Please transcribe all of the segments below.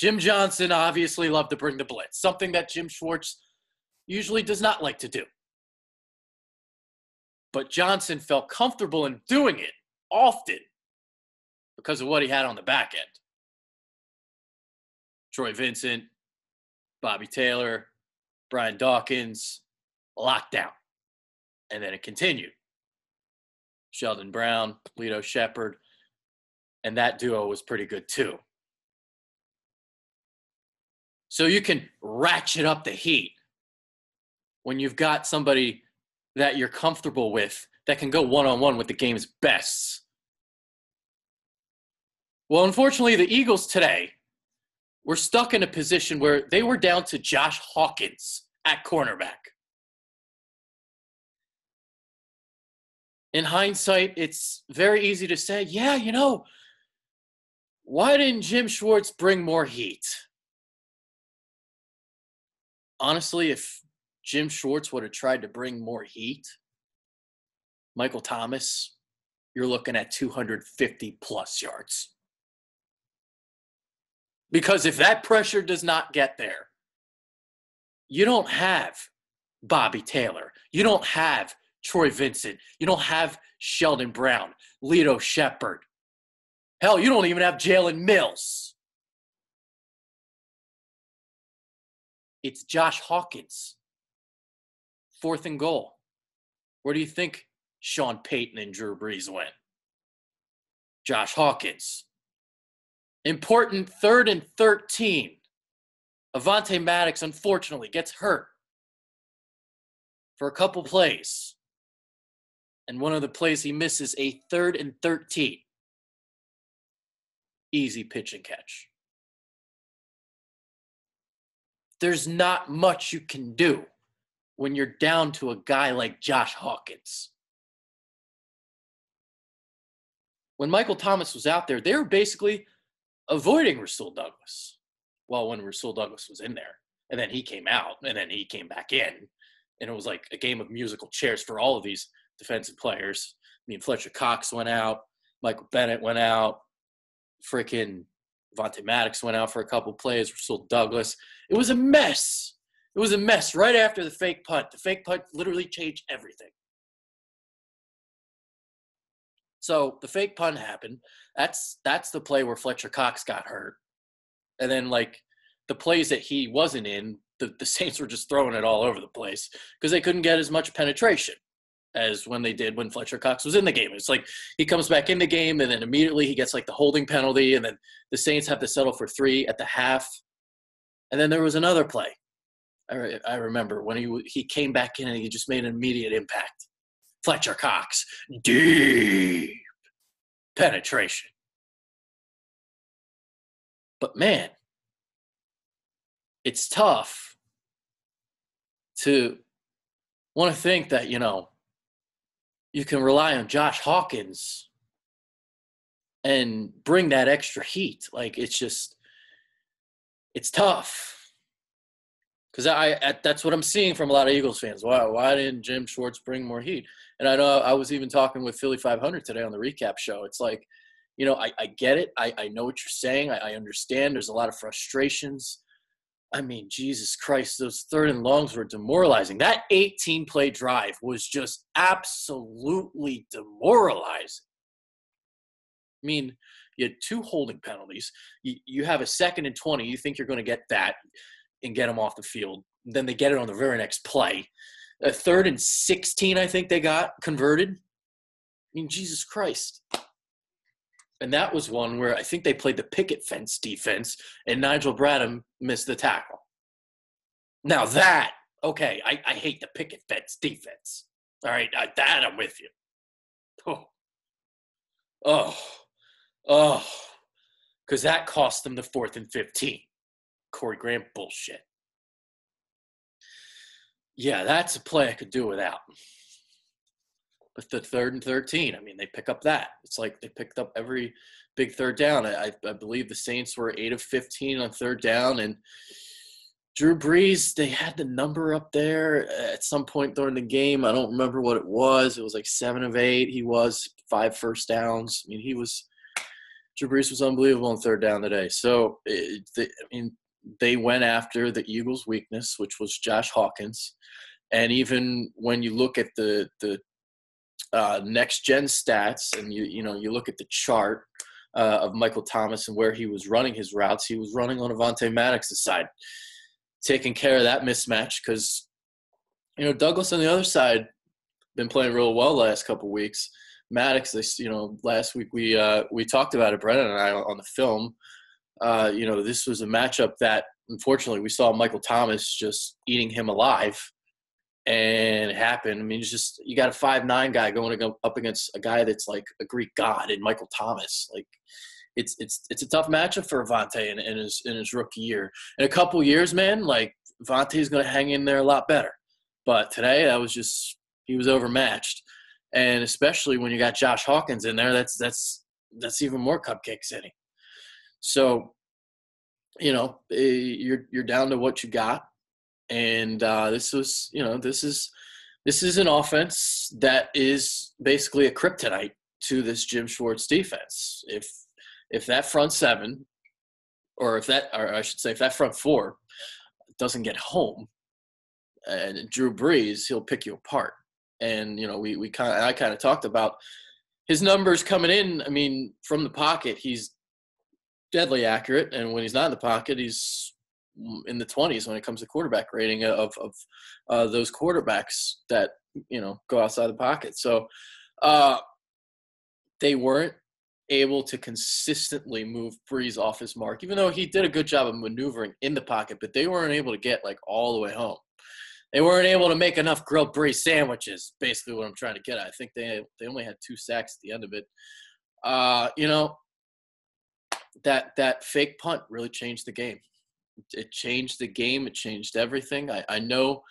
Jim Johnson obviously loved to bring the blitz, something that Jim Schwartz usually does not like to do. But Johnson felt comfortable in doing it often because of what he had on the back end. Troy Vincent, Bobby Taylor, Brian Dawkins, locked down. And then it continued. Sheldon Brown, Lito Shepherd, and that duo was pretty good too. So you can ratchet up the heat when you've got somebody that you're comfortable with that can go one-on-one with the game's bests. Well, unfortunately, the Eagles today were stuck in a position where they were down to Josh Hawkins at cornerback. In hindsight, it's very easy to say, yeah, why didn't Jim Schwartz bring more heat? Honestly, if Jim Schwartz would have tried to bring more heat, Michael Thomas, you're looking at 250-plus yards. Because if that pressure does not get there, you don't have Bobby Taylor. You don't have Troy Vincent. You don't have Sheldon Brown, Lito Shepherd. Hell, you don't even have Jalen Mills. It's Josh Hawkins. 4th and goal. Where do you think Sean Payton and Drew Brees went? Josh Hawkins. Important 3rd and 13. Avonte Maddox, unfortunately, gets hurt for a couple plays. And one of the plays he misses, a 3rd and 13. Easy pitch and catch. There's not much you can do when you're down to a guy like Josh Hawkins. When Michael Thomas was out there, they were basically avoiding Rasul Douglas. Well, when Rasul Douglas was in there, and then he came out, and then he came back in, and it was like a game of musical chairs for all of these defensive players. I mean, Fletcher Cox went out, Michael Bennett went out, freaking Avonte Maddox went out for a couple plays, Rasul Douglas. It was a mess. It was a mess right after the fake punt. The fake punt literally changed everything. So the fake punt happened. That's the play where Fletcher Cox got hurt. And then, the plays that he wasn't in, the Saints were just throwing it all over the place because they couldn't get as much penetration as when they did when Fletcher Cox was in the game. It's like he comes back in the game, and then immediately he gets, the holding penalty, and then the Saints have to settle for 3 at the half. And then there was another play. I remember when he came back in and he just made an immediate impact. Fletcher Cox, deep penetration. But man, it's tough to want to think that, you can rely on Josh Hawkins and bring that extra heat. It's tough. Because that's what I'm seeing from a lot of Eagles fans. Why didn't Jim Schwartz bring more heat? And I know I was even talking with Philly 500 today on the recap show. It's like, I get it. I know what you're saying. I understand. There's a lot of frustrations. I mean, Jesus Christ, those 3rd and longs were demoralizing. That 18-play drive was just absolutely demoralizing. I mean, you had 2 holding penalties. You have a 2nd and 20. You think you're going to get that and get them off the field. Then they get it on the very next play. A 3rd and 16, I think they got converted. I mean, Jesus Christ. And that was one where I think they played the picket fence defense, and Nigel Bradham missed the tackle. Now that, okay, I hate the picket fence defense. All right, that I'm with you. Because that cost them the 4th and 15. Corey Graham bullshit. Yeah, that's a play I could do without. But the 3rd and 13, I mean, they pick up that. It's like they picked up every big 3rd down. I believe the Saints were 8 of 15 on 3rd down. And Drew Brees, they had the number up there at some point during the game. I don't remember what it was. It was 7 of 8. He was 5 first downs. I mean, Drew Brees was unbelievable on third down today. So, they went after the Eagles' weakness, which was Josh Hawkins. And even when you look at the next gen stats, and you look at the chart of Michael Thomas and where he was running his routes, he was running on Avonte Maddox's side, taking care of that mismatch because Douglas on the other side been playing real well the last couple of weeks. Maddox, last week we talked about it, Brennan and I, on the film. This was a matchup that unfortunately we saw Michael Thomas just eating him alive. And it happened. I mean, it's just you got a 5'9" guy going up against a guy that's like a Greek god in Michael Thomas. Like, it's a tough matchup for Avonte in his rookie year. In a couple years, man, like Avonte's going to hang in there a lot better. But today, he was overmatched, and especially when you got Josh Hawkins in there, that's even more cupcakes in it. So, you're down to what you got. And this is an offense that is basically a kryptonite to this Jim Schwartz defense. If that front seven, if that front four doesn't get home, and Drew Brees, he'll pick you apart. And I kind of talked about his numbers coming in. I mean, from the pocket, he's deadly accurate, and when he's not in the pocket, he's in the 20s when it comes to quarterback rating of those quarterbacks that go outside the pocket. So they weren't able to consistently move Brees off his mark, even though he did a good job of maneuvering in the pocket, but they weren't able to get like all the way home. They weren't able to make enough grilled Brees sandwiches, basically what I'm trying to get at. I think they only had 2 sacks at the end of it. That fake punt really changed the game. It changed the game. It changed everything. I know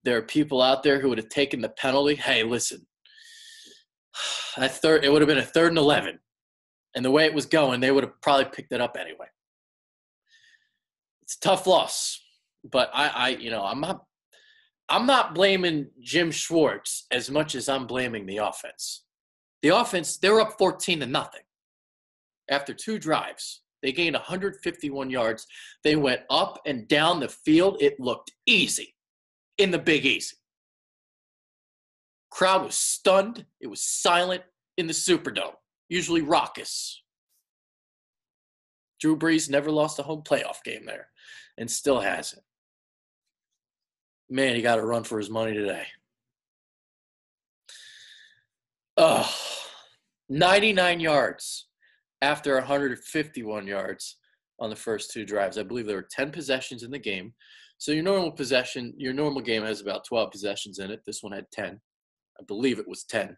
there are people out there who would have taken the penalty. Hey, listen, it would have been a 3rd and 11. And the way it was going, they would have probably picked it up anyway. It's a tough loss. But I'm not blaming Jim Schwartz as much as I'm blaming the offense. The offense, they were up 14-0 after 2 drives. They gained 151 yards. They went up and down the field. It looked easy in the Big Easy. Crowd was stunned. It was silent in the Superdome, usually raucous. Drew Brees never lost a home playoff game there and still hasn't. Man, he got to run for his money today. 99 yards. After 151 yards on the first 2 drives. I believe there were 10 possessions in the game. So your normal game has about 12 possessions in it. This one had 10. I believe it was 10.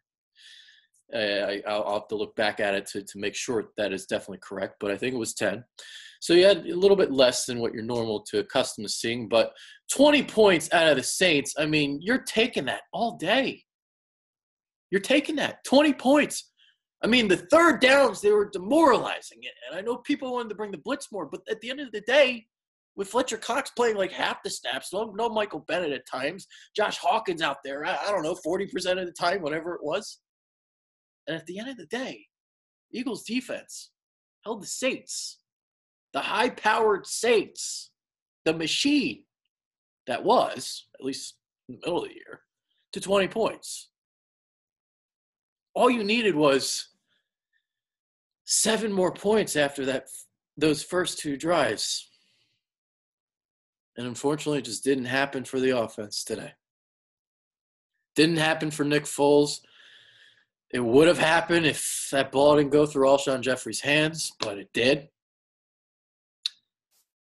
I'll have to look back at it to make sure that is definitely correct, but I think it was 10. So you had a little bit less than what you're normal to accustomed to seeing, but 20 points out of the Saints, I mean, you're taking that all day. You're taking that. 20 points. I mean, the third downs, they were demoralizing it. And I know people wanted to bring the blitz more, but at the end of the day, with Fletcher Cox playing like half the snaps, no Michael Bennett at times, Josh Hawkins out there, I don't know, 40% of the time, whatever it was. And at the end of the day, Eagles defense held the Saints, the high-powered Saints, the machine that was, at least in the middle of the year, to 20 points. All you needed was 7 more points after those first 2 drives. And unfortunately, it just didn't happen for the offense today. Didn't happen for Nick Foles. It would have happened if that ball didn't go through Alshon Jeffrey's hands, but it did.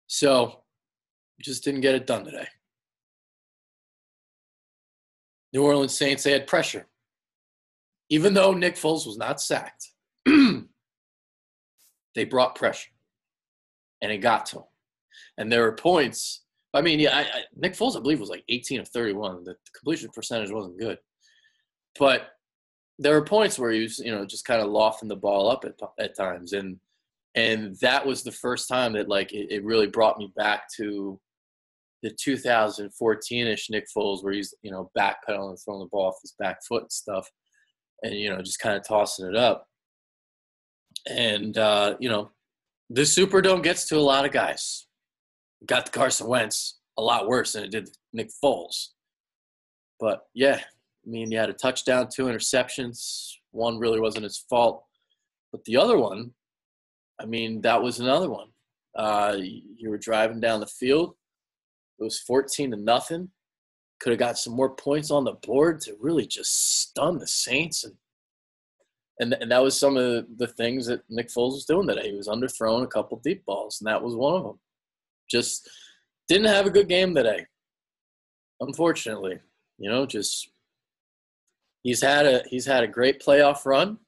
So, just didn't get it done today. New Orleans Saints, they had pressure. Even though Nick Foles was not sacked, they brought pressure, and it got to him. And there were points. I mean, Nick Foles, I believe, was like 18 of 31. The completion percentage wasn't good. But there were points where he was, just kind of lofting the ball up at times. And that was the first time that, like, it really brought me back to the 2014-ish Nick Foles where he's, backpedaling and throwing the ball off his back foot and stuff. And, just kind of tossing it up. And, this Superdome gets to a lot of guys. It got to Carson Wentz a lot worse than it did Nick Foles. But, yeah, I mean, you had a touchdown, 2 interceptions. One really wasn't his fault. But the other one, I mean, that was another one. You were driving down the field. It was 14-0. Could have got some more points on the board to really just stun the Saints. And that was some of the things that Nick Foles was doing today. He was underthrowing a couple deep balls, and that was one of them. Just didn't have a good game today, unfortunately. Just he's had a great playoff run.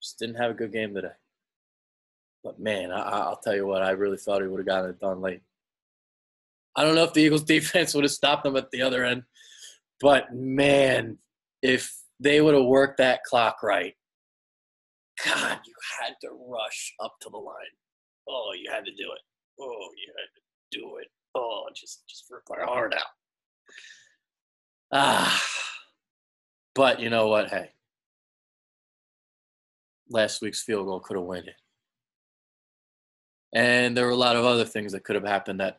Just didn't have a good game today. But, man, I'll tell you what, I really thought he would have gotten it done late. I don't know if the Eagles' defense would have stopped them at the other end. But, man, if they would have worked that clock right, God, you had to rush up to the line. Oh, you had to do it. Oh, you had to do it. Oh, just rip my heart out. But you know what? Hey, last week's field goal could have won it. And there were a lot of other things that could have happened that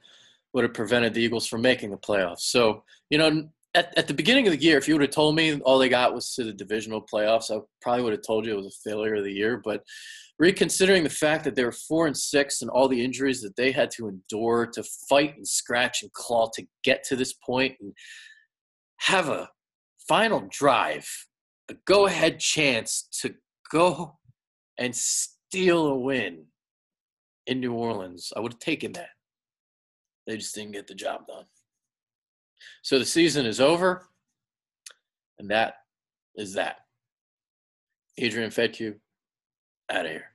would have prevented the Eagles from making the playoffs. So, at the beginning of the year, if you would have told me all they got was to the divisional playoffs, I probably would have told you it was a failure of the year. But reconsidering the fact that they were 4-6 and all the injuries that they had to endure to fight and scratch and claw to get to this point and have a final drive, a go-ahead chance to go and steal a win in New Orleans, I would have taken that. They just didn't get the job done. So the season is over, and that is that. Adrian Fedkiw, out of here.